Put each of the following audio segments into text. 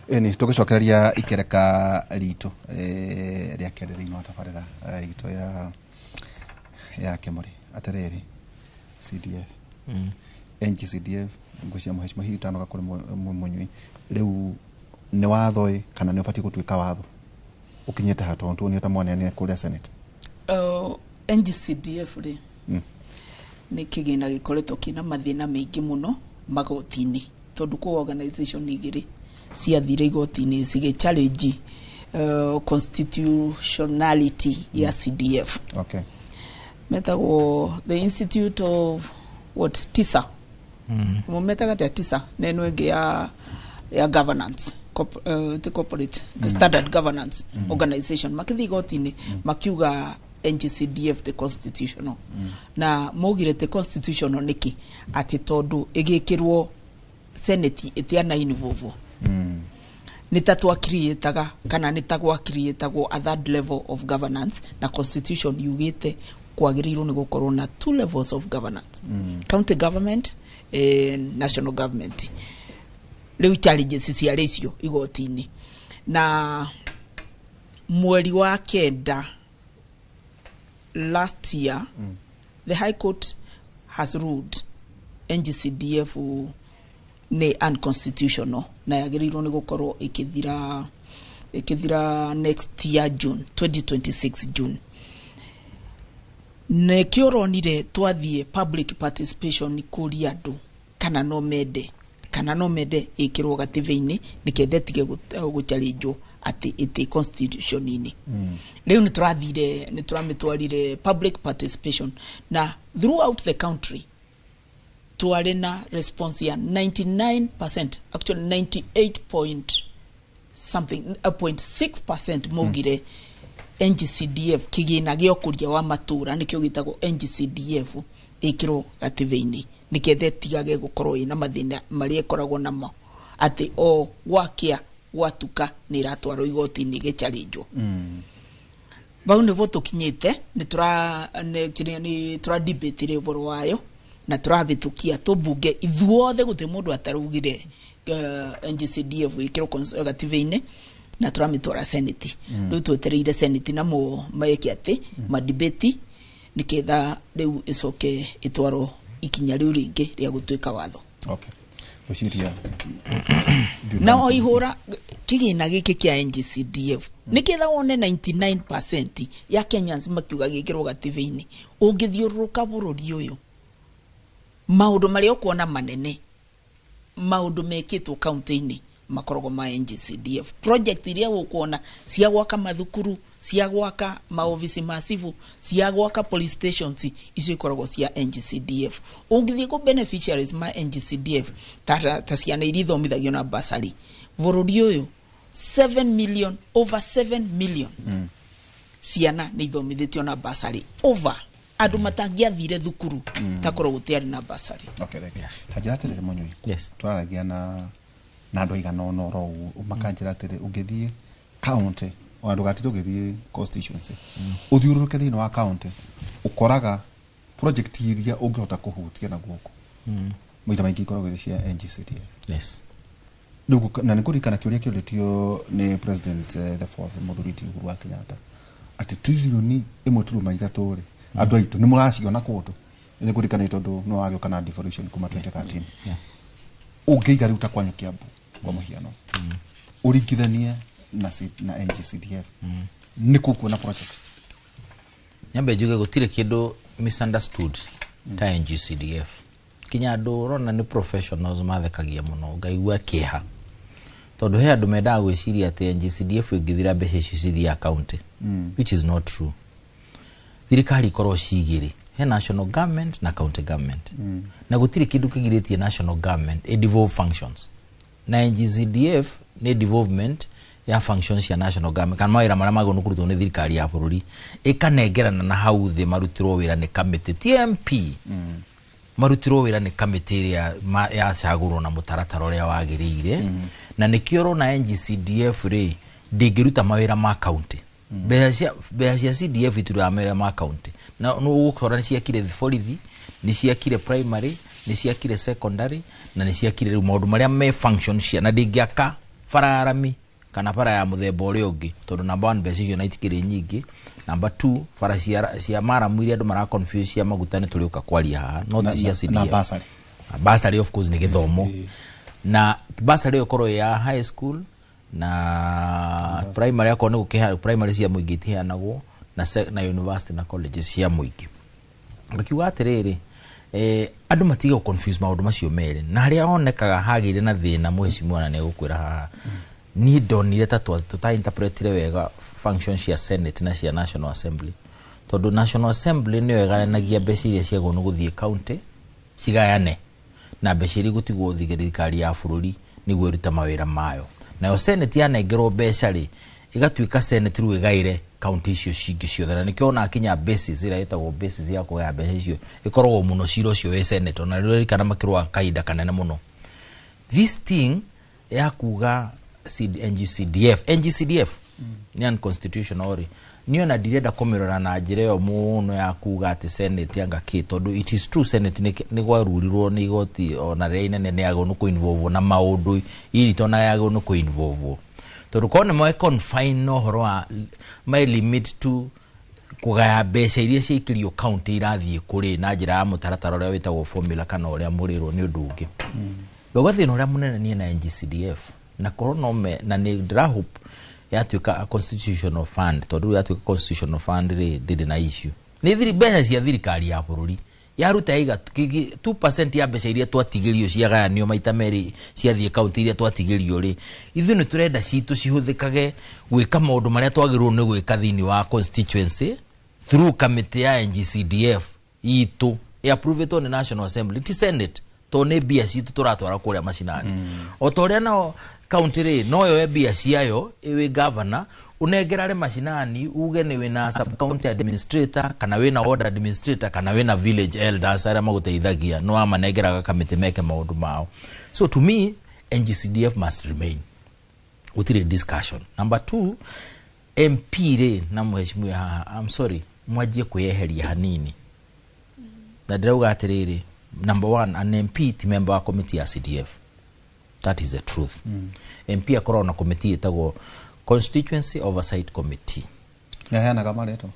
Ni tugicokereria ikereka rito ria kere thini wa tabarira ito ya Kemuri atereri CDF NGCDF ngucia muheshimiwa hiyo tanoga kuri munyui riu ni watho kana ni ufati gutwika watho ukinyete hatontu ni utamone ni kuri Senate NGCDF ri ni kigina gikoretwo kina mathina maingi muno magotini tondu ko organization igiri ciathire igotini cige challenge constitutionality ya CDF. Okay. Metago the Institute of TISA. Metaga TISA neno ege ya governance the corporate standard governance organization makithi igotini makiuga NGCDF the constitutional na mogire the constitutional niki ati tondu igikirwo senate etiana involve nitatwa creataga kana nitagwa creatagwo a third level of governance na constitution yugite kwagiriru ni gukorwo na two levels of governance county government national government leo challenges cia ratio igotini na mweri wa kenda last year the high court has ruled NGCDF ne unconstitutional na yagirirwo ni gukorwo ikithira next year June 2026 June ne kioronire twathie public participation kuri andu kana no mede ikirwo gativeini nikendetige gucharinjo ati ite constitution ini leo ni turamitwarire public participation na throughout the country tuarena response ya 99% actually 98.6% mogire NGCDF kigina giokuria wa matura nikio gitagwo NGCDF ikiro gativeini nikethe tigage gukorwo ina mathina mari ekoragwo namo ati o wakia watuka ni ratwaro igoti-ini gicharinjwo bau ne voto kinyete ni tura debate re boro wayo na turabitukia to bunge ithuothe guti mundu atarugire NGCDF ikiro gativeini na turamitwara senate riu twetereire senate na maiki ati ma debate niketha riu icoke itwaro ikinya riu ringi ria gutwika watho. Okay. Ushiria na oihura kigina giki kia NGCDF niketha wone 99% ya Kenyans makiuga gikirwo gativeini ungithiuruka bururi uyu maundu mari okuona manene maundu mekitwo county-ini makorogo ma NGCDF project iria ukuona cia gwaka mathukuru cia gwaka maofisi masivu cia gwaka police stations icio ikorogo cia NGCDF ungithie ko beneficiaries ma NGCDF ta ciana irithomithagio na basari bururi uyu 7 million over 7 million ciana ni ithomithitio na basari over andu matangiathire thukuru takoro gutiari na basari. Okay, thank you. Tajiratere munyui. Yes. Twaragia na andu igana no ro makanjira tere ugithie county o andu gatito ugithie constituency uthiururuke thini wa county ukoraga project iria ungihota kuhutia na guoko muita maingi korogwe cia NGCDF. Yes. Ndugu na nikurikana kiuria kiuritio ni president the fourth Muthuriti Uhuru wa Kenyatta ati trilioni 1.3 andu aitu ni muraciona kutu ni kurikana tondu no wagio kana devolution kuma 2013 ungiiga riu takwanyu Kiambu kwa muhiano urigithania na NGCDF ni kukuona projects nyambe njuge gutire kindu misunderstood ta NGCDF kinyando rona ni professionals mathekagia muno ngaigua kiha tondu he andu mendaga gwiciria ati NGCDF ingithira mbeca icio cithi account which is not true. Thirikari korwo cigiri he national government na county government na gutire kindu kigiritie national government devolve functions na NGCDF ni devolvement ya functions ya national government kana mawira maria magonu kurutwo ni thirikari ya bururi ikanengerana na hau thi marutirwo wira ni committee TMP marutirwo wira ni committee ya cagurwo na mutaratara uria wagiriire na nikio na NGCDF ri ndingiruta mawira ma county beasia CDF itura mawira ma county na no gukora ni ciakire thiborithi ni ciakire primary ni ciakire secondary na ni ciakire maundu maria me functions cia na ndingiaka fararami kana para ya muthemba uri ungi tondu number 1 mbeca icio na itikiri nyingi. Number 2 para cia mara mwiri andu mara confuse cia maguta ni turiuka kwaria haha not cia CDF na basari of course ni githomo na basari okoro ya high school na primary yako ni gukiha primary cia muingi tihanagwo na university na colleges cia muingi. Bakiuga atiriri andu matiga confuse maundu macio mere na haria onekaga hagire na thina mwecimu na ne gukwira haha ni ndonire ta interpretire wega function cia Senate na cia National Assembly tondu National Assembly ni wegaranagia mbeca iria cia gonu guthie county cigayane na mbeca iria gutigwo thirikari ya bururi niguo iruta mawira mayo nayo Senate yanengerwo mbeca ri igatuika Senate ru igaire county icio cingi ciothe na nikio na kinya basis ira itagwo basis ya kugaya mbeca icio ikoragwo muno ciro cio we Senate na riri kana makirwa kaida kanene muno. This thing ya kuga NGCDF ni unconstitutional niyo na direda komerora na njireo muno ya kuga ati Senate yanga kitondu it is true Senate ni gwarurirwo ni igoti ona reine ne yago no involve na maundu iri tona yago no involve tondu kone mo confine no horo my limit to kugaya mbeca iria ciikirio county irathie kuri na njira ya mutaratara uria witagwo formula kana uria murirwo ni undu ungi gwathina uria munene ni na NGCDF na koronome na ni ndra hope yatuika a constitutional fund tondu yatuika constitutional fund ri na issue ni thiri mbeca cia thirikari ya bururi yaruta iga 2% ya mbeca iria twatigirio cia gayanio maita meri cia thie county iria twatigirio ri ithu ni turenda citu cihuthikage gwika maundu maria twagirwo ni gwika thini wa constituency through committee ya NGCDF itu approved on National Assembly ti Senate to ne bia citu turatwara kuria macinani otoria nao county ri no yo bia ciayo ewe governor unegerare macinani uge ni wina sub county administrator kana wina ward administrator kana wina village elders ara maguteithagia no amanegeraga committee meke maundu mao. So to me NGCDF must remain utire discussion. Number 2 MP re na mheshimiwa haha I'm sorry mwajie kuyeheria hanini na ndauga atiriri. Number 1 an MP ti member wa committee ya CDF. That is the truth. MP akora na committee itago Constituency Oversight Committee. Ya yana kama leto.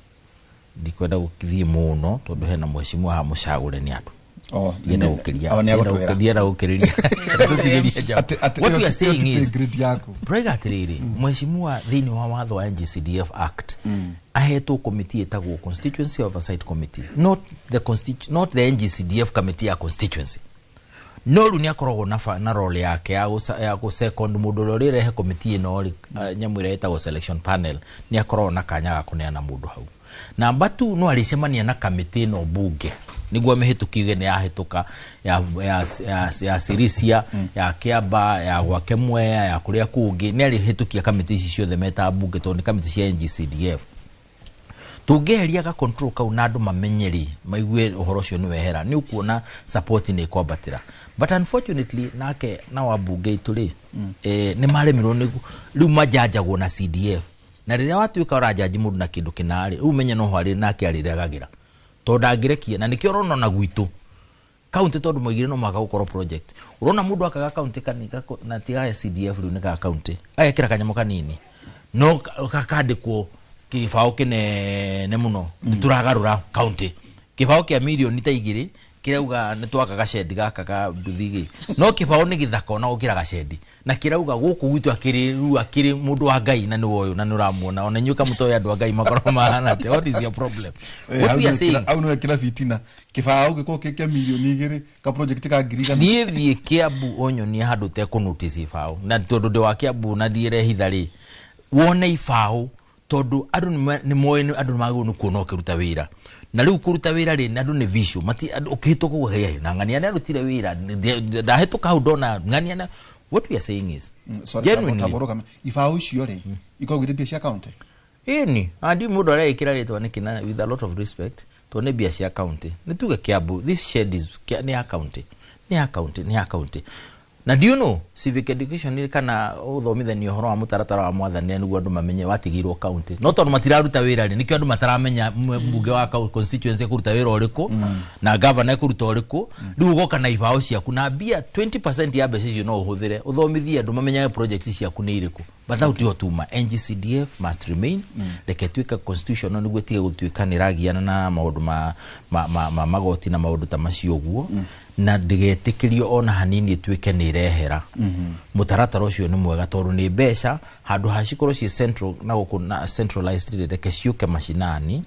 Ndikwenda gukithie muno tondu hena mheshimiwa ha mucagure ni andu. Oh, yenda gukiria. Yenda gukiriria. What we are saying is brega atiriri mheshimiwa thini wa watho wa NGCDF Act aheto committee itago Constituency Oversight Committee, not the NGCDF committee ya constituency. No runia korogwo na role yake ya go second mundu rire he committee no nyamwire itago selection panel ni akorogwo na kanya ga kuneana mundu hau. Number 2 no alicemania na committee no bunge niguo mihitukiwe ni yahituka ya Sirisia ya Kiamba ya gwake Mwea ya kuria kungi ni alihitukia committee ici ciothe meta bunge to ni committee cia NGCDF. Tugeheria ga control kau na andu mamenyeri maigue uhoro cio ni wehera ni ukuona support ni kwambatira. But unfortunately nake na wabunge ituri ni maremirwo ni riu majajagwo na CDF na riria watuika urajaji mundu na kindu kinari riu menye no hwari nake ariragagira to ndagirekie na nikio rono na gwitu county tondu moigire no maka gukoro project urona mundu akaga county kanika na tiga ya CDF riu nika county ayekira kanyamo kanini no kakandikwo kibao kine muno turagarura county kibao kia milioni ta igiri kirauga nitwakaga shed gaka ka nduthigi no kibao ni githaka na gukira gashedi na kirauga guku gwitu akiri mundu wa Ngai na ni woyo na nuramuona ona nyuka mutoya andu wa Ngai makoro mahana te. What is your problem? What we are saying au no kila fitina kibao giko ke milioni igiri ka project ka ngiriga ni thie Kiambu onyo ni handu te ku notice ifao na tondu de wa Kiambu na dire hithari wone ifao tondu andu ni moyo andu magunu kuona ukiruta wira na riu kuruta wira ri andu ni visho mati ukihituka guheya na ngania na rutire wira ndahituka hau dona ngania na. What we are saying is genuinely ifao icio ri ikogire bia cia county ni andi mundu ara ikira ritwa ni kina with a lot of respect to ne bia cia county ni tuge Kiambu this shed is ni county Na do you know civic education ni kana uthomithania horo wa mutaratara wa mwathani niguo andu mamenye watigirwo county no tondu matiraruta wira ri nikio andu mataramenya mbunge wa constituency kuruta wira uriku na governor kuruta uriku riu goka na ibao ciaku na bia 20% ya mbeca icio no uhuthire uthomithie andu mamenya project ciaku ni iriku without your tuma NGCDF must remain reke tuika constitutional niguo tige gutuika ni ragiana na maundu magoti na maundu ta macio guo na ndigetikirio ona hanini tuike ni rehera mutaratara ucio ni mwega tondu ni mbeca handu hacikoro ci central na gukuna centralized reke ciuke mashinani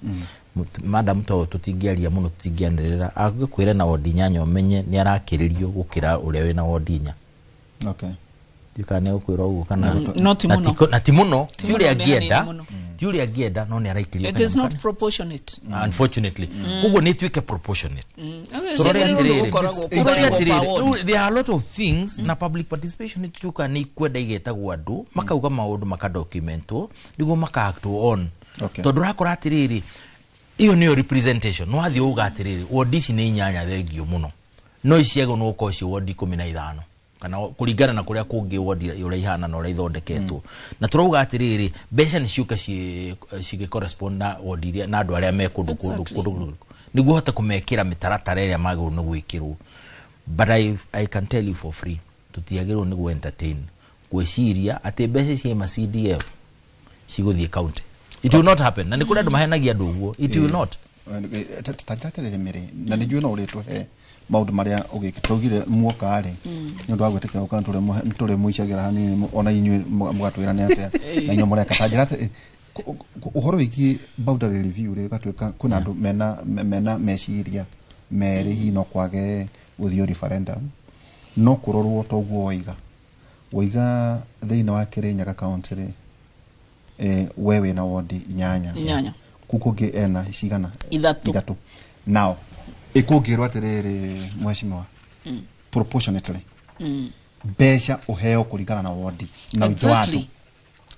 madam to tutingiaria muno tutingianirira agikwire na Wodinyanya umenye ni arakiririo gukira uria wina Wodinya okay dikane ukwira ugu kana na timuno tiuri agienda no ni araikirio it is not proportionate unfortunately kugo ni tuike proportionate so there are a lot of things na public participation tuka ni kwenda igeta gwandu makauga maundu makadocumento nigo makaacto on tondu rakora atiriri iyo niyo representation no athi uga atiriri wodici ni nyanya thengio muno no iciego no ukoci wodi 15 kana kuringana na kuria kungi wodi ura ihana na ura ithondeketwo na turauga atiriri mbeca ni ciuka ci correspond na wodi iria na andu aria me kundu niguo hota kumekira mitaratara iria maguru ni gwikirwo but I can tell you for free tutiagirwo ni go entertain gwiciria ati mbeca cia ma CDF ciguthie county it will not happen na nikuri andu mahenagia andu uguo it will not tatatele mere na nijue no uri tuhe maundu maria ugikitogire muoka ari ndu agwetekera ukantule mtule muicagira hanini ona inywe mugatwira ni atia na inyo mureka tajira uhoro wiki boundary review ri gatweka kuna andu mena meciria meri hino kwage uthio referendum no kurorwo toguo oiga thiina wa Kirinyaga county ri wewe na wodi inyanya kukoge ena cigana ithatu now ikugirwa atiriri mweshimiwa proportionately besha uheo kuringana na wodi na witwatu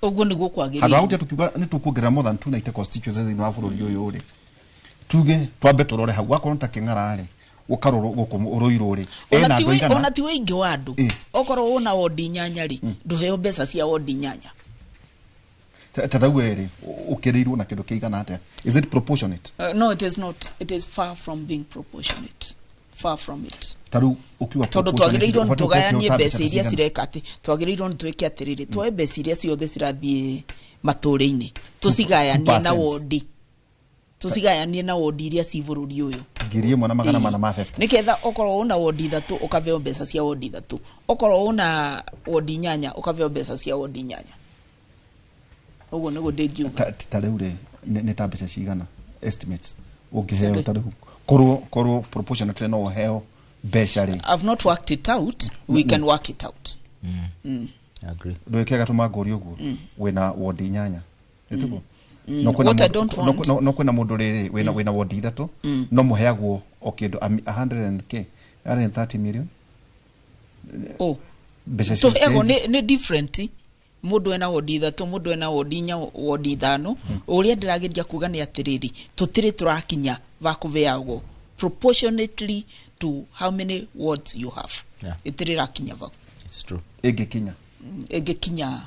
uguo niguo kwagiriria handu agutia tukiuga ni tukuongerera more than 290 constituencies in bururi uyu uri tuge twambe turore hau wakorwo ta King'ara ri ukaroro guku uroiro ri ena andu igana ona ti wingi wa andu okorwo una wodi inyanya ri nduheo mbeca cia wodi inyanya tadawere ukirirwo na kindu kiigana atia is it proportionate no it is not it is far from being proportionate far from it taru ukiwa todo twagirirwo ntugayanie mbeca iria cirekati twagirirwo ntwike atiriri twa mbeca iria ciothe cirathie matũrĩ-inĩ tucigayanie na wodi tucigayanie na wodi iria ci bururi uyu ngirie mwana magana mana ma 50 niketha okorwo una wodi ithatu ukaveo mbeca cia wodi ithatu okorwo una wodi inyanya ukaveo mbeca cia wodi inyanya ugo nego deju tareure ne tabesha cigana estimates ukiheo tarehu koro proportionately no heo beshari I've not worked it out we can work it out I agree ndwekega tumagori uguo wena wodi inyanya etuko no kwena mundu riri wena wodi ithatu no muheagwo okindu 130 million so ego ne different mundu ena wodi ithatu mundu ena wodi inya wodi ithano uria ndiragiria kuga ni atiriri tutiri turakinya vakuveagwo proportionately to how many wards you have itiri rakinya va it's true egekinya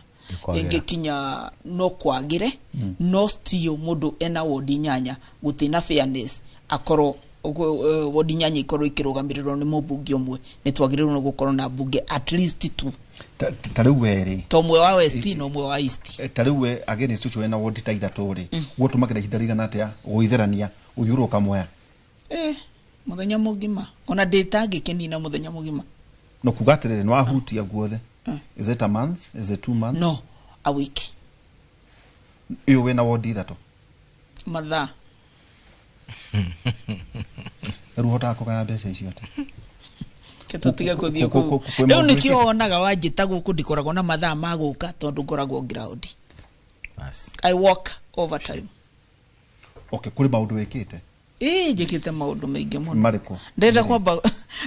no kwagire no still mundu ena wodi nyanya gutina fairness akoro wodi nyanya ikoro ikirugamirirwo ni mubungi umwe ni twagirirwo no gukorwo na bunge at least 2 tariweri tomwe wa west no mwe wa east tariwe again institution ena wodi ta ithatu ri gutumagira hidarigana atia guitherania uthiuruka moya muthenya mugima ona data gikenina muthenya mugima no kugatirire no ahutia guothe is it a month is it 2 months no a week you wena wodi ithatu matha ruhota kugaya mbeca icio ati ketutige kuthio ku leo nikio onaga wajita guku ndikoragwo na mathaa maguka tondu ngoragwo ground bas I work overtime okay kuri maundu wekite njikite maundu maingi muno mariko ndenda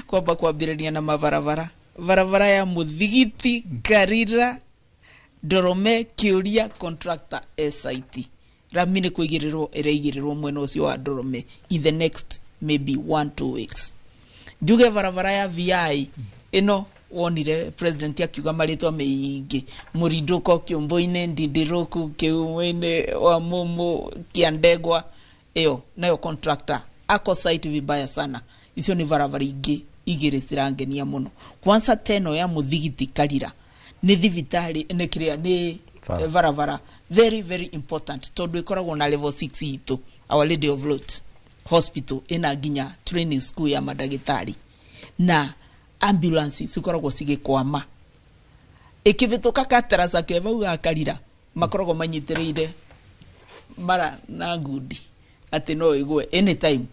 kwamba kwambiriria na mabarabara ya Muthigiti Garira Dorome Kiuria contractor SIT ramine kuigirirwo ireigirirwo mwena ucio wa Dorome in the next maybe 1-2 weeks njuge barabara ya VI ino wonire president akiuga maritwa meingi Murinduko Kiumbu-ini, Ndindiruku Kiumbu-ini, wa Mumu Kiandegwa, eyo nayo contractor ako site vibaya sana. Icio ni barabara ingi igire cirangenia muno. Kwanza teno ya Muthigiti Karira ni thibitari ni kiria ni barabara very very important tondu ikoragwo na level 6 itu Our Lady of Lourdes Hospital ina ginya training school ya madagitari na ambulance cikoragwo cigikwama ikibituka Katarasa kevau gakarira makoragwo manyitireire mara na ngudi ati no igwe anytime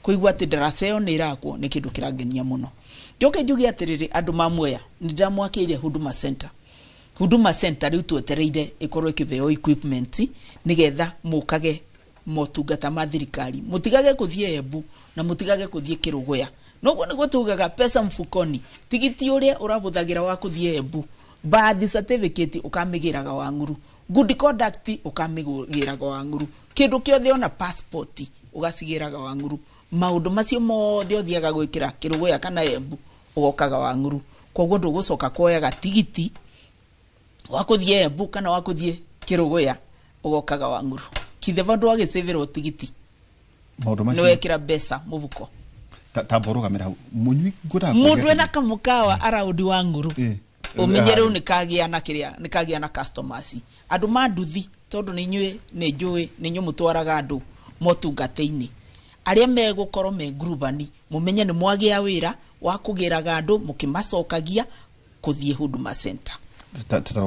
kuigwa ati daraseo ni irakwo ni kindu kirangenia muno. Njoke njugi atiriri andu mamweya ndamwakiire Huduma Center riu twetereire ikorwo ikibeo equipment nigetha mukage motungata ma thirikari mutigage kuthie Embu na mutigage kuthie Kirugoya. Noguo niguo tugaga pesa mfukoni. Tigiti uria urabuthagira wa kuthie Embu, birth certificate ukamigiraga wa Nguru, good conduct ukamigiraga wa Nguru, kindu kiothe ona passport ugacigiraga wa Nguru. Maundu macio mothe othiaga gwikira Kirugoya kana Embu ugokaga wa Nguru. Koguo ndugucoka kuoyaga tigiti wa kuthie Embu kana wa kuthie Kirugoya ugokaga wa Nguru. Kithe agiseverwo tigiti maundu macio niwekira mbeca mubuko taborugamira munywi ngura mundu ena kamukawa araudi wa Nguru umenye riu nikagia na customers andu manduthi tondu ni nywe ni njui ni nyu mutwaraga andu motungate-ini aria megukorwo me grubani mumenye ni mwagia wira wa kugiraga andu mukimacokagia kuthie Huduma Center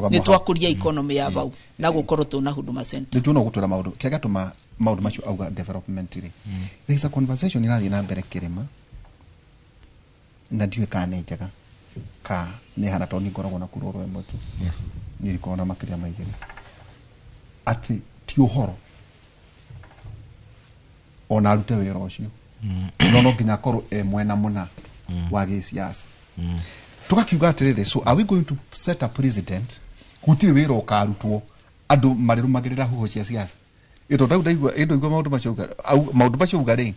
ni twakuria economy ya bau na gukorwo tuna Huduma Center nituno gutura maundu kega tuma maundu macio auga development ri there is a conversation irathi na mbere Kirima na ndiwe kana njega ka ni hana toni ngoragwo na kuroro emwe tu yes ni rikona makiria maigiri ati ti uhoro ona rute wira ucio no nginya korwo mwena muna wa giciasa tukakiuga atiriri so are we going to set a precedent gutire wira ukarutwo andu marirumagirira huho cia siasa ito ndaigua maundu macio uga ri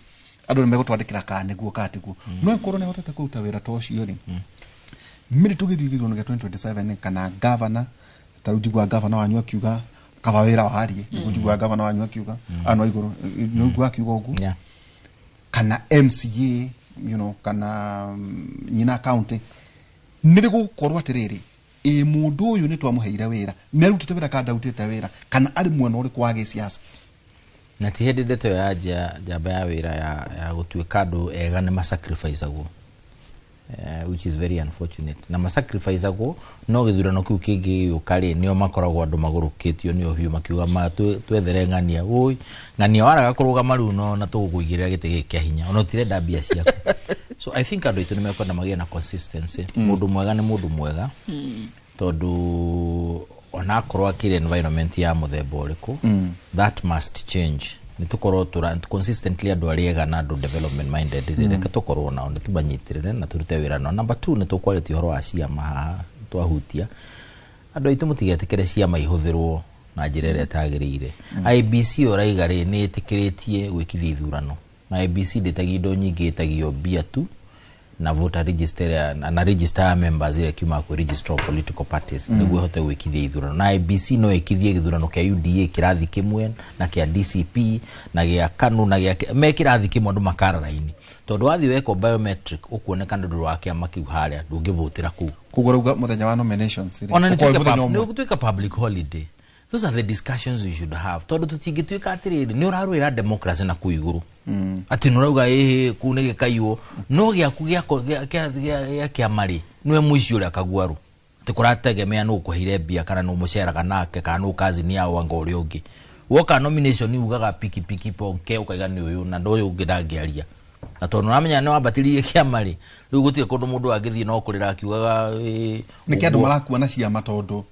andu nimegutwandikira kana guo katiguo no ikorwo ne hotete kuruta wira to cio ri miri tugithigithwo nge 2027 kana governor tarujigwa governor wanyu akiuga kaba wira waharie nigujigwa governor wanyu akiuga anwa iguru nigugwa akiuga ugu kana MCA kana nyina county nirigo korwa atiriri mundu uyu ni twamuheire wira nerutite wira kada utite wira kana ari mwena uri kwa giciasa na ti hindi ndeto ya jamba ya wira ya gutuika andu ega ni masacrifice ago which is very unfortunate na masacrifice ago no githurano kiu kingi ukari nio makoragwo andu magurukitio nio hiu makiuga ma twethere ngania oi ngania waraga kuruga maru no na tugukuigirira gite kia hinya ono tire ndambia ciaku so I think andu itu ni mekwenda magia na consistency mundu mwega ni mundu mwega tondu ona korwo akire environment ya muthemba uriku that must change ni tukorwo consistently andu ariega na andu development minded reke tukorwo na onde tubanyitirire na turute wira no number 2 ni tukwality horo wa ciama twahutia andu aitu mutigetekere ciama ihuthirwo na njira ĩrĩa ĩtagĩrĩire IBC oraiga rĩ nĩ ĩtĩkĩrĩtie gwĩkithia ithurano na IBC ndĩtagia indo nyingĩ ĩtagio mbia tu na voter register na register members ile kiuma ku register of political parties niguo hote gwĩkithia ithurano na IBC no ĩkithie githurano kĩa UDA kirathi kimwe na kĩa DCP na gĩa KANU na gĩa me kirathi kimwe andu makara raini tondu wathi weko biometric ukuoneka ndu wa kĩama kĩu harĩa ndũngĩvotera kũ kugora muthenya wa nominations ona nĩ gũtuĩka public holiday. Those are the discussions we should have. Tondu tutingituika atiriri ni urarwira democracy na kuiguru. Ati nurauga kunege kaiwo no giaku gia kiamari niwe muici uri akagwaru. Ati kurategemea no kuhire bia kana no muceraga nake kana no kazi ni yawa ngori ungi. Woka nomination ni ugaga piki ponke ukaiga ni uyu na ndo uyu ngidangiaria. Na tondu ramenya ni wambatirie kiamari. Riu gutire kundu mundu agithie no kurira akiugaga ni kiandu marakuona ciama tondu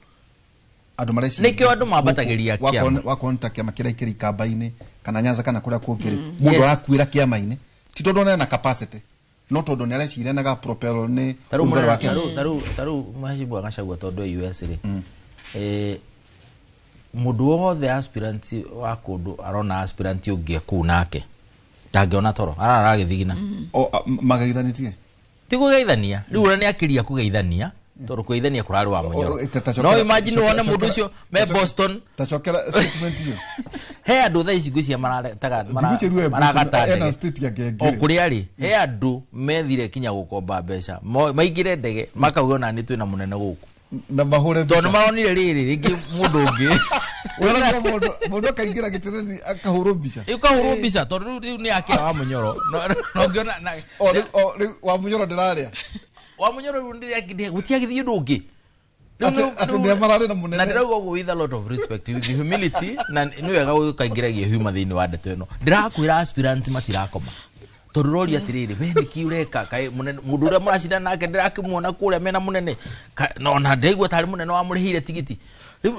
andu mareci nikio andu mabatagiria kiama wakonta kiama kira ikiri kamba-ini kana Nyanza kana kuria kungiri mundu arakuira kiama-ini ti tondu na capacity no tondu ni arecire na ga propel ni urugari wa kiama taru mahibu agacagua tondu US ri mundu wothe aspirant wa kundu arona aspirant ungi ku nake ndangiona toro aragithigina o magagithanitie tikugeithania riu ni akiria kugeithania toro kugeithania kurari wa Munyoro no imagine wona mundu ucio me Boston tachokera statement hiyo he andu tha ici ngwiciria maragata state ya Gengere okuri ari he andu methire kinya gukomba mbeca maigire ndege makauga na ni twina munene guku na mahure mbica tono maronire riri ringi mundu ungi wala mundu kaingira gitireni akahuru mbica ikahuru mbica tono riu ni akia wa Munyoro no ngiona wa Munyoro ndiraria wa Munyoro ndiri gutiagithio ndungi ati ndia marare na munene na ndirago with a lot of respect with humility na ni wega gukaingiragia huma thiini wa ndeto ino ndirakwira aspirant matirakoma torori atiriri we niki ureka kai mundu uria muracida nake ndirakimuona kuria mena munene no na ndeigua tari munene wa murihire tigiti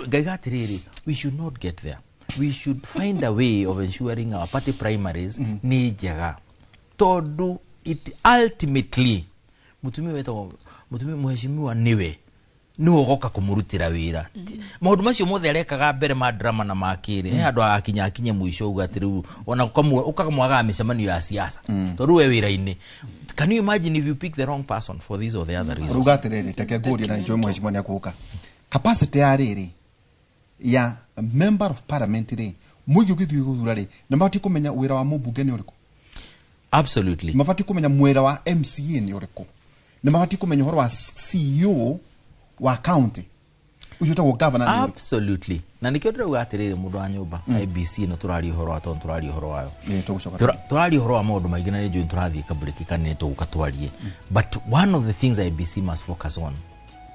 ngaiga atiriri we should not get there we should find a way of ensuring our party primaries ni njega tondu it ultimately mutumi weto mutumi muheshimiwa niwe goka kumurutira wira maundu macio mothe arekaga mbere ma drama na makiri he andu akinye muico ugatiru ona ukakamwaga micemanio ya siasa tondu we wira-ini. Can you imagine if you pick the wrong person for this or the other reason? Rugatiriri teke nguri na njoe muheshimiwa ni akuka capacity ya riri ya member of parliament ri muigi ukithio guthura ri na mabati kumenya wira wa mubunge ni uriku. Absolutely. Mabati kumenya mwira wa MCA ni uriku. Na mabati kumenya horo wa CEO wa county ujuta go governor. Absolutely. Na nikio ndira atiriri mundu wa nyumba IBC no turari horo ato turari horo wayo turari horo wa maundu maingi na njo turathie kabreak kanene tugukatwarie but one of the things IBC must focus on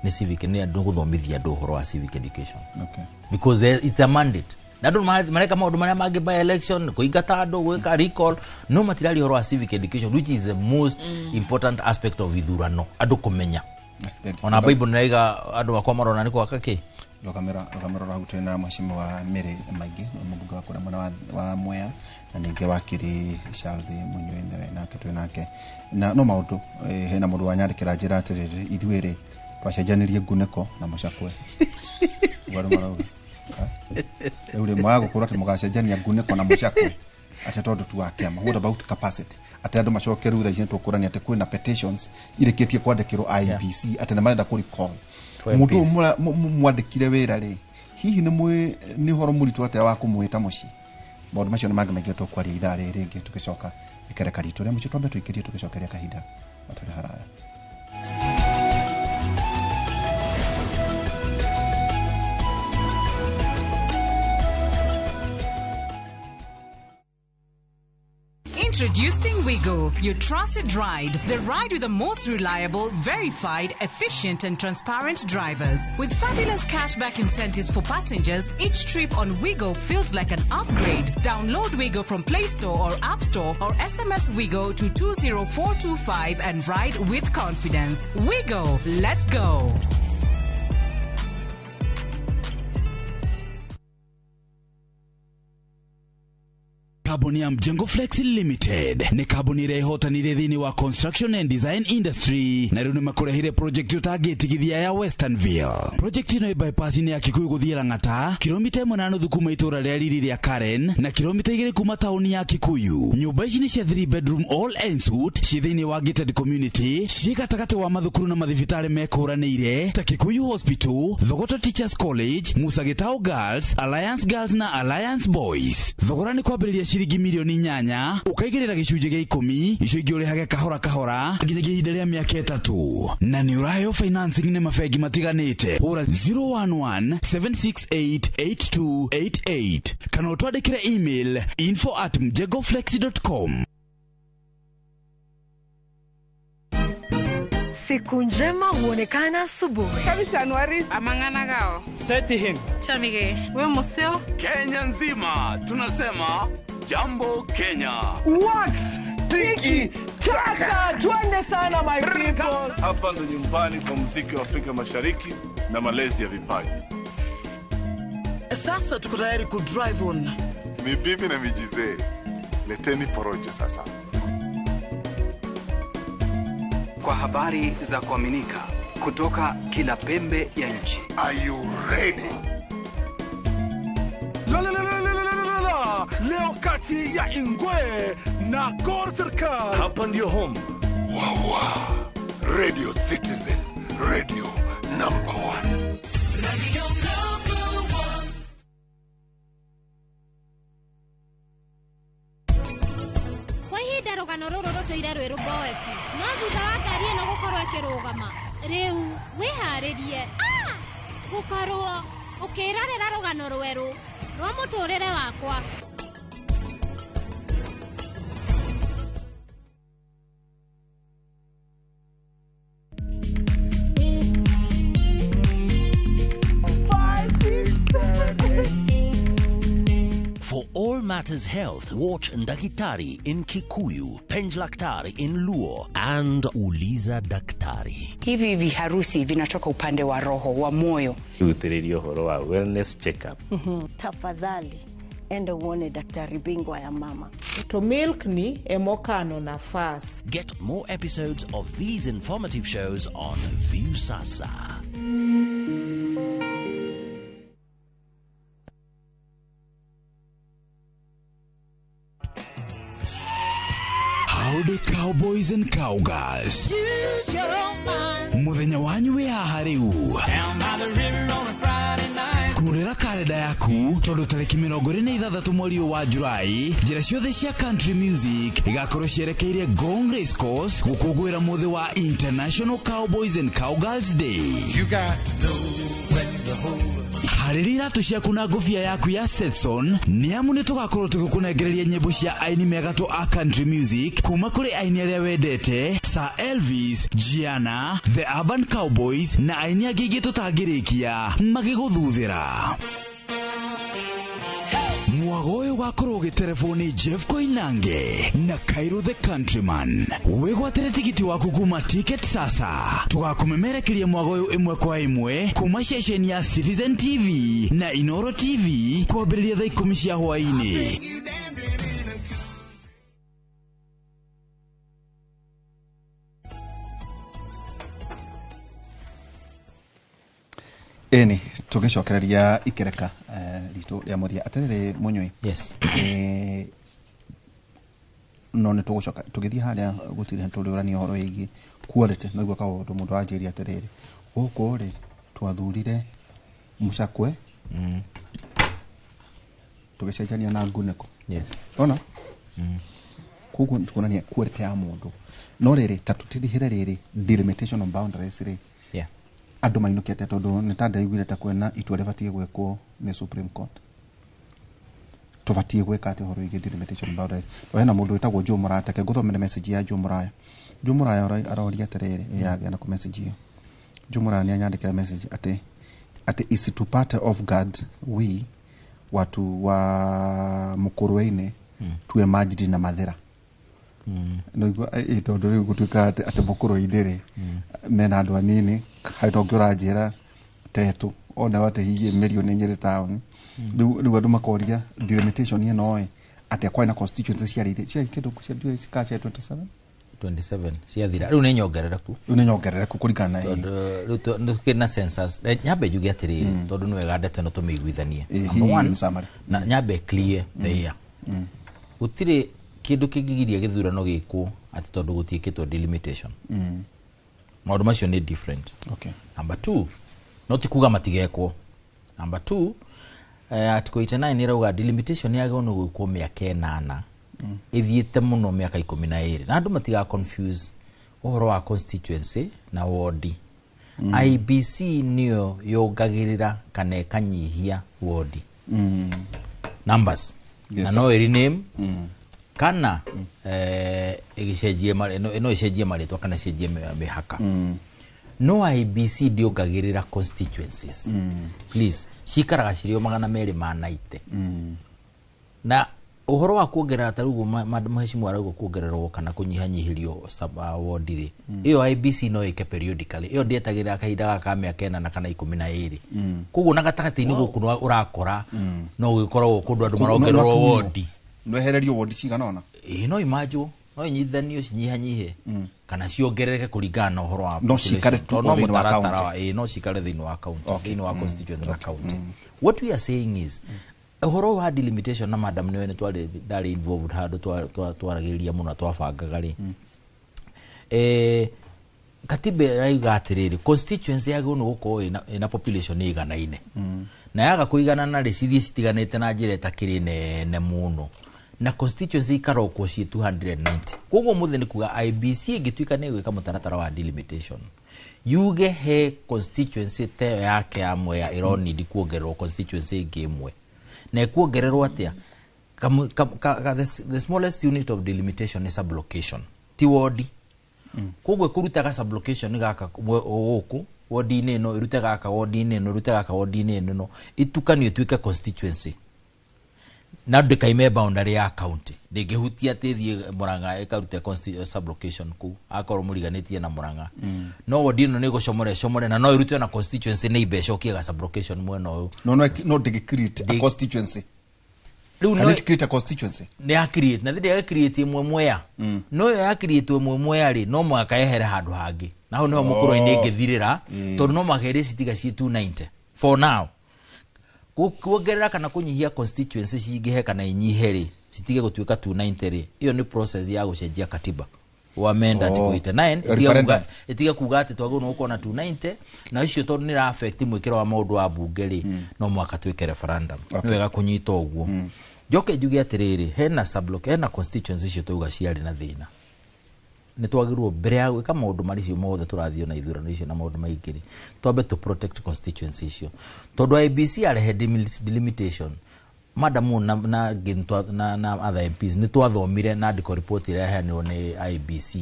ni civic ni andu guthomithia andu horo wa civic education. Okay. Because it's a mandate. Na ndu mareka maundu maria mangi by election kuingata andu gwika recall no material horo wa civic education which is the most important aspect of ithurano andu kumenya. Ona Bible naiga andu akwa marona ni kwa kake Rokamera rahutena mheshimiwa wa Mere Maigi mbunge wa kura mwana wa Mwea na ninge wakiri Charles Munyuene nake twenake na no maundu hena mundu wanyandikira njira atiriri ithuire twacenjanirie Nguneko na Mucakwe wari marauga ule mwago kurate mugacenjania Nguneko na Mucakwe ati tondu tu akiama. What about capacity? Ati andu macokeru tha ici tukurani ati kwina petitions ireketie kwandikirwo IBC ati na marenda ku recall mundu mwandikire wira ri hihi ni horo muritu ati wa kumwita muci maundu macio ni mangi to kwari ithare ringi tugicoka ikereka ritu ria muci twambe twikirie tugicokeria kahinda matari haraya. Introducing Wigo, your trusted ride. The ride with the most reliable, verified, efficient and transparent drivers. With fabulous cashback incentives for passengers, each trip on Wigo feels like an upgrade. Download Wigo from Play Store or App Store or SMS Wigo to 20425 and ride with confidence. Wigo, let's go. Kabuni ya Mjengo Flex Limited ni kabuni rehotanire thini wa construction and design industry na riu ni makurehire project utagitigithia ya Westernville. Project ino ibypass ni ya Kikuyu guthia Lang'ata, kilomita 1.5 kuma itura ria riri ria Karen na kilomita 2 kuma tauni ya Kikuyu. Nyumba ici ni cia 3 bedroom all ensuite ci thini wa gated community ci gatagati wa mathukuru na mathibitari mekuranire ta Kikuyu Hospital, Thogoto Teachers College, Musa Gitau Girls, Alliance Girls na Alliance Boys. Thogora ni kwambiriria ciringi milioni 8 ukaigirira gicunje gia 10 icio ingi urihage kahora nginyagia ihinda ria miaka 3 na ni urayo financing ni mafegi matiganite ura 011-768-8288 kana utwandikire email info@mjegoflex.com. Siku njema huonekana asubuhi. Kabisa Januari amangana gao. Seti him. Chamige. We museo. Kenya nzima tunasema jambo Kenya. Wax tiki taka twende sana my people. Hapa ndo nyumbani kwa muziki wa Afrika Mashariki na malezi ya vipaji. Sasa tuko tayari ku drive on. Mibibi na mijize. Leteni porojo sasa. Kwa habari za kuaminika kutoka kila pembe ya nchi. Are you ready? Leo kati ya Ingwe na Gor Serikali. Hapa ndio home. Wawa. Radio Citizen, radio number 1. Radio number 1. Kwa ihinda rũgano rũrũ rũtũire rwĩ rũmboeku no thutha wa ngari ĩno gũkorwo ĩkĩrũgama rĩu wĩharĩrie gũkorwo ũkĩrorera rũgano rwerũ rwa mũtũrĩre wakwa. For all matters health, watch Ndakitari in Kikuyu, Penj Daktari in Luo, and Uliza Daktari. Hivi viharusi vinatoka upande wa roho, wa moyo. Uthiririo horo wa wellness check-up. Tafadhali, enda uone daktari bingwa ya mama. To milk ni emokano na fast. Get more episodes of these informative shows on View Sasa. Howdy cowboys and cowgirls. Use your mind. Muthenya wanyu wi haha riu. Down by the river on a Friday night. Kurira kalenda yaku tondu tariki 26 mweri wa Julai, njira ciothe cia country music igakorwo cierekeire Gong Race Course gukungwira muthi wa International Cowboys and Cowgirls Day. You got to know when to hold. Harĩria iratu ciaku na ngũbia yaku ya Stetson nĩamu nĩtũgakorwo tũgĩkũnengereria nyĩmbo cia aini megatũ a country music kuma kũrĩ aini arĩa wendete Sir Elvis, Gianna, The Urban Cowboys na aini angĩ ingĩ tũtangĩrĩkia magĩgũthuthĩra. Mwago ũyũ ũgakorwo ũgĩterefoni Jeff Koinange na Cairo the Countryman. Wĩgwatĩre tigiti waku kuma Ticket Sasa. Tũgakũmemerekeria mwago ũyũ ĩmwe kwa ĩmwe kuma ceceni ya Citizen TV na Inoro TV kwambĩrĩria thaa 10 cia hwaĩ-inĩ. Eni tugicokereria ikereka ritu rĩa muthia aterere munyui. Yes. No nĩ tũgũcoka tũgĩthiĩ harĩa gũtirĩ tũrĩũrania ũhoro wĩgiĩ quality no igwa kaũndũ mũndũ anjĩria atĩrĩrĩ gũkũ rĩ twathurire Mucakwe tũgĩcenjania na Nguneko. Yes. Ona kuguo tukonania quality ya mũndũ no rĩrĩ ta tũtithire rĩrĩ delimitation on boundaries rĩ. Yeah. Andũ mainũkĩte tondũ nĩ ta ndaiguire ta kwena itua rĩbatie gwĩkwo nĩ Supreme Court. Tubatie gwĩka atĩ ũhoro wĩgiĩ delimitation boundaries. Hena mũndũ wĩtagwo Joe Muraya take ngũthomere message ya Joe Muraya. Joe Muraya aroria atĩrĩrĩ yagĩa na message ĩyo. Joe Muraya nĩanyandĩkĩra message atĩ is to part of God we watu wa Mũkũrwe-inĩ tuwe majidi na Mathira. No tondũ rĩu gũtuĩka atĩ Mũkũrwe-inĩ rĩ mena andũ anini haitongĩra njĩra tetu ona wate hihi milioni nyere town. Rĩu andũ makoria delimitation ĩno atĩ kwa na constituency cia kĩndũ cia cikacia 27 ciathira rĩu nĩ nyongerereku kũringana na rĩu tukĩna census nyambe njuge atĩrĩrĩ tondũ nĩ wega ndete no tũmĩiguithanie na nyambe clear the air gũtirĩ kĩndũ kĩngĩgiria gĩthurano gĩkwo atĩ tondũ gũtiĩkĩtwo delimitation maũndũ macio nĩ different. Okay. Number 2 no ti kuga matigekwo. Number 2 article 89 ĩrauga delimitation yagĩrĩirwo nĩ gwĩkwo mĩaka 8 ithiĩte mũno mĩaka 12 na andũ matiga confuse ũhoro wa constituency na ward. IBC nĩyo yongagĩrĩra kana ĩkanyihia ward numbers na no rename kana ĩgĩcenjie no ĩcenjie marĩtwa kana ĩcenjie mĩhaka. No IBC ndiongagĩrĩra constituencies. Please cikaraga cirio 290 na uhoro wa kuongerera tarugo maheshimu araugo kuongererwo kana kunyihanyihirio ward ri iyo IBC no ike periodically iyo ndietagira kahinda gaka mĩaka 8 na kana 12 kuguo na gatagati-inĩ gũkũ urakora no gũkorwo kundu andu marongererwo ward no ehererio ward cigana ona no imajo no inyithanio cinyihanyihe kana ciongerereke kũringana na uhoro wa no cikare tu thĩinĩ wa county no cikare thĩinĩ wa county thĩinĩ wa constituency na county. What we are saying is uhoro wa delimitation na madam niwe ni twari involved hado twaragiria muno twabangaga ri katibe raiga atiriri constituency yago no guko ina population iganaine na yaga kuigana na recithi citiganite na njira itakiri ne muno na constituency ikarokwo ci 290 koguo muthe ni kuga IBC igituika ni gwika mutaratara wa delimitation yuge he constituency te yake amwe ya ironi di kuongererwo constituency ingemwe na kuongererwo atia the smallest unit of delimitation is sublocation ti ward koguo kurutaga sublocation ni gaka guku ward-inĩ no irute gaka ward-inĩ no irute gaka ward-inĩ no itukanio tuike constituency na ndikaime boundary ya county ndingihutia tithie Murang'a ikarute sublocation ku akorwo muriganitie na Murang'a no ward no nigucomore na no irute na constituency ni ibecokie ga sublocation mwena uyu no create a constituency no create a constituency ne a create na thidi ya create mwemwe ya no ya create mwemwe ya ri no mwaka ehere handu hangi na ho no mukuru ine ngithirira tondu no magere citiga ci 290 for now kuongerera kana kunyihia constituency cingihe kana inyihere citige gutuika 290 ri iyo ni process ya gucenjia katiba wa amendment 89 itiga kuga ati twago no uko na 290 na icio tondu ni affect mwikiro wa maundu wa bunge ri no mwaka twike referendum ni wega kunyita uguo joke jugi atiriri hena sublock hena constituency icio tuga ciari na thina ni twagirwo mbere ya gwika maundu mari cio mothe turathio na ithurano icio na maundu maingiri twambe to protect constituency icio tondu IBC arehe delimitation madamu na gintwa na other MPs ni twathomire na ndiko report ire heanirwo ni IBC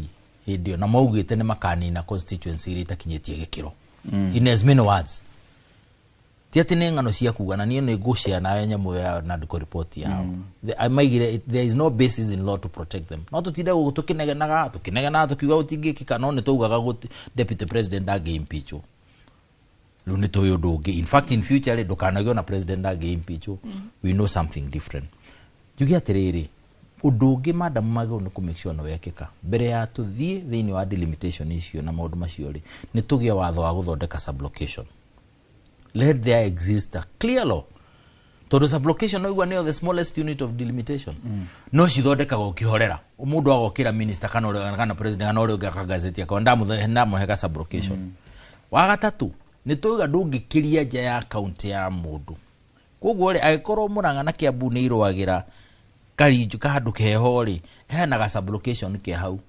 hindio na maugite ni makani na constituency ire itakinyetie gikiro in as many words tiati ni ngano cia kuga na niyo ni gucia na nyamu ya na ndiko report yao there is no basis in law to protect them no tutinde tukineganaga tukiuga utingikika no ni tugaga deputy president age impeach luni toyo doge in fact in future dokanagio na president age impeach we know something different jugi atiriri udungi madam mago no ku make sure no wekeka mbere ya tuthie thini wa delimitation icio na maundu macio ri ni tugia watho wa guthondeka sublocation let there exist a clear law to sublocation no igwa ne the smallest unit of delimitation no cithondeka gukihorera umundu agokira minister kana president kana uri ugaka gazeti ya ndamu heka sublocation wa gatatu ni tuga ndungikiria nja ya county ya mundu koguo ri agikorwo Murang'a na Kiambu ni irwagira karinju kahandu keho ri hena ga sublocation ke hau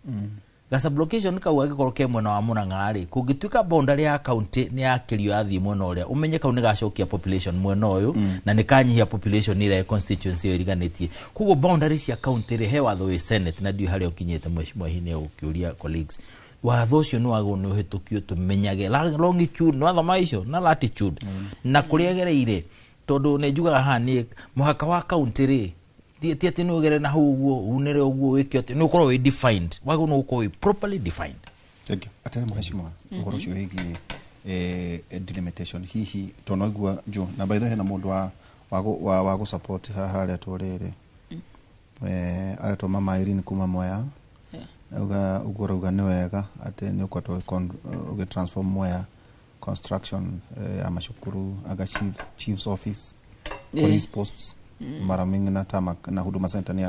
ga sublocation kau agikorwo ke mwena wa Murang'a ri kungituika boundary ya county ni yakirio athi mwena uria umenye kau ni gacokia population mwena uyu na ni kanyihia population ire constituency iriganitie koguo boundary cia county ri he watho we senate na ndio hari ukinyete mweshimwa hine ukiuria colleagues watho ucio no ago no hitukio tumenyage longitude no atho maicio na latitude na kuriegereire tondu ne njugaga ha ni muhaka wa county ri tiati no gere na huguo unere uguo wiki ati no korwo we defined wago no uko properly defined thank you atene mweshimwa ngoro cio higi delimitation hihi tonogua jo na by the way na mundu wa go support haria turere ato mama Irene kuma Mwea uga ni wega ate ni ukwato uge transform Mwea construction ya mashukuru aga chief's office police posts mara mingi na tama na huduma center ni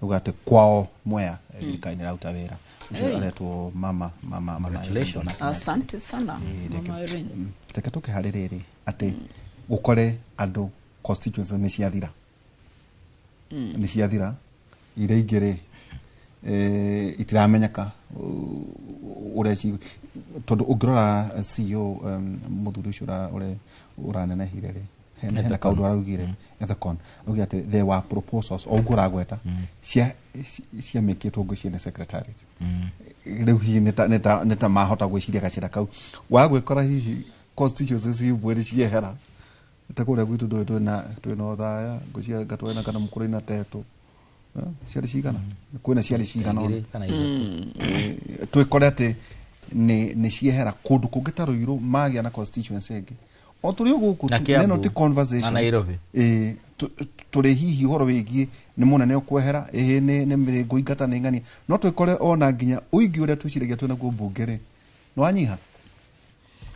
uga ate kwao Mwea ilikaini la utawera ato mama congratulations asante sana mama Irene tekatoke harerere ate ukore ando constituency ni ciathira ni ciathira ire igere itiramenyeka ureci tondu ungirora CEO muthuri ucio uranena hirere hena kaundu araugire ethekon ugi ati there were proposals ogura gweta cia mekitwo ngucie ni secretariat riu hi neta mahota gwiciria gacira kau wa gwikora hihi constituency bweri ciehera takore gwitu twina thaya ngucia gatwena kana mukurina tetu ciari cigana kwina ciari cigana twikore ati ni ciehera kundu kungitaro iru magia na constituency ege o turi guku neno ti conversation na Nairobi turi hihi horo wigie ni munene ukwehera ni mirengo ingata ni ngani no twikore ona nginya uingi uria twiciragia twina guo mbungere no anyiha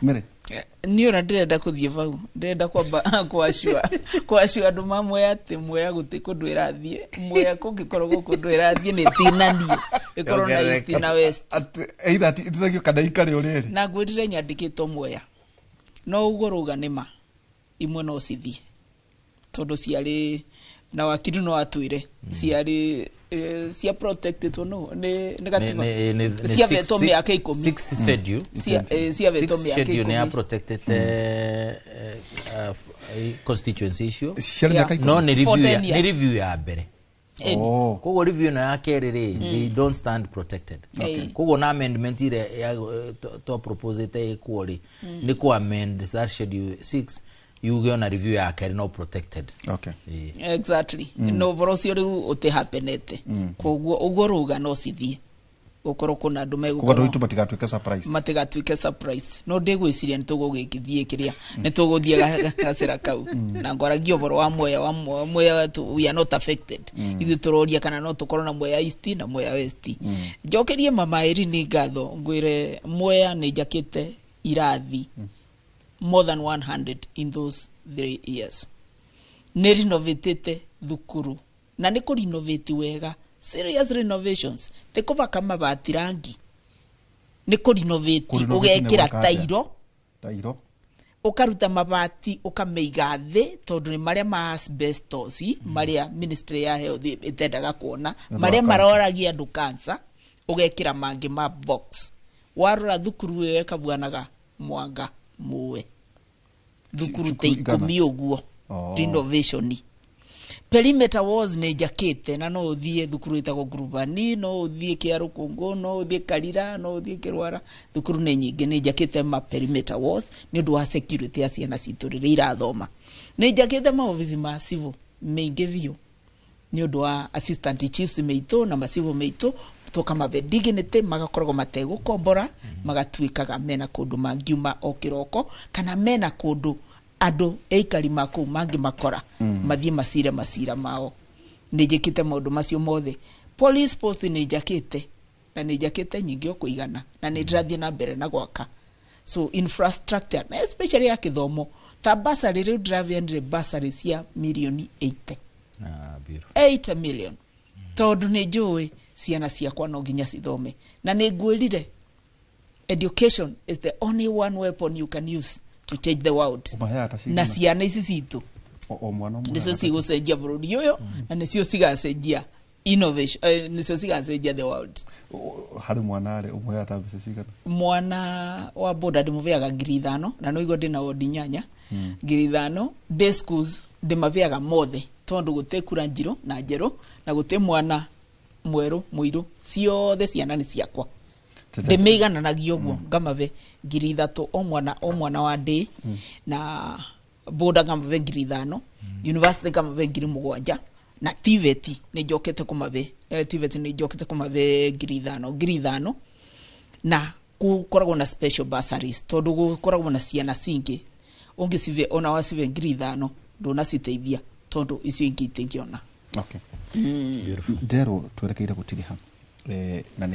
mere Niyo na ndirenda kuthie vau ndirenda kwamba kwashua andu mamwe ati mwe guti kundu irathie mwe kungikorwo guku ndu irathie ni tinanie ikorwo na east na west ati either itiragio kana ikare urere na gwitire nyandikitwo mwe no ugoruga nima imwe no cithie tondu ciari na wakiri no atwire ciari cia protected no ne negativa cia veto miaka 10 6 schedule cia veto miaka 10 ne protected constituency issue yeah. No ne review ya bere kogo review na kerere they don't stand protected kogo na amendment ile ya to propose te equally ni ko amend that schedule 6 you go on a review ya keri no protected. Okay. Yeah. Exactly. No vorosio riu uti happenete. Koguo ugoruga no cithie. Ukoro kuna andu megukora. Kugo matigatuike surprise. Matigatuike surprise. No ndigwiciria nitugugikithie kiria. Nituguthie gacira kau. Na ngoragio boro wa moya we are not affected. Ithu turoria kana no tukorwo na moya east na moya west. Njokerie mama eri ni ngatho ngwire moya ni jakite irathi. More than 100 in those 3 years. Ne renovatete thukuru. Na ne ko renovate wega. Serious renovations. Te ko baka mabati rangi. Ne ko renovate ugekira tairo. Ukaruta mabati ukameiga thi tondu ni maria ma asbestos maria ministry ya health itendaga kuona maria maroragia andu cancer ugekira mangi ma box. Warora thukuru weka bwanaga mwanga muwe thukuru te 10 uguo renovation perimeter walls ne jakete na no uthie thukuru itagwo Grubani no uthie Kiarukungu no uthie Karira no uthie Kirwara thukuru ne nyingi ne jakete ma perimeter walls ni undu wa security acia na citurire irathoma ne jakete ma office ma civil maingi view ni undu wa assistant chiefs meito na masivo meito toka mabe dignity magakorwo matego kombora magatuikaga mena kundu mangiuma okiroko kana mena kundu adu eikari mako mangi makora mathie masira mao ni jikite maundu macio mothe police post ni jakite na ni jakite nyingi okuigana na ni ndirathie na mbere na gwaka so infrastructure na especially ya kithomo ta basari riu ndirathie ndire basari cia milioni 80 beautiful 8 million tondu ni njui ciana ciakwa no nginya cithome na ni ngwirire education is the only one weapon you can use to change the world na ciana ici citu o mwana nicio cigucenjia bururi uyu na nicio cigacenjia innovation nicio cigacenjia the world hari mwana ari umwe atabise cigana mwana wa boda ndimuveaga 5,000 na no igo ndina wodi nyanya 5,000 day schools ndimaveaga mothe tondu gutekura njiro na njero na gute mwana mweru muiru ciothe ciana ni ciakwa ndimigana nagio guo ngamave 3,000 o mwana wa day na boda ngamave 5,000 university ngamave 7,000 na TVET ni jokete kumave TVET ni jokete kumave 5,000 na kukoragwo na special bursaries tondu gukoragwo na ciana cingi ungicive ona wasive 5,000 ndona citeithia tondu icio ingi itingiona. Okay. Beautiful. Dero twerekeire gutiriha na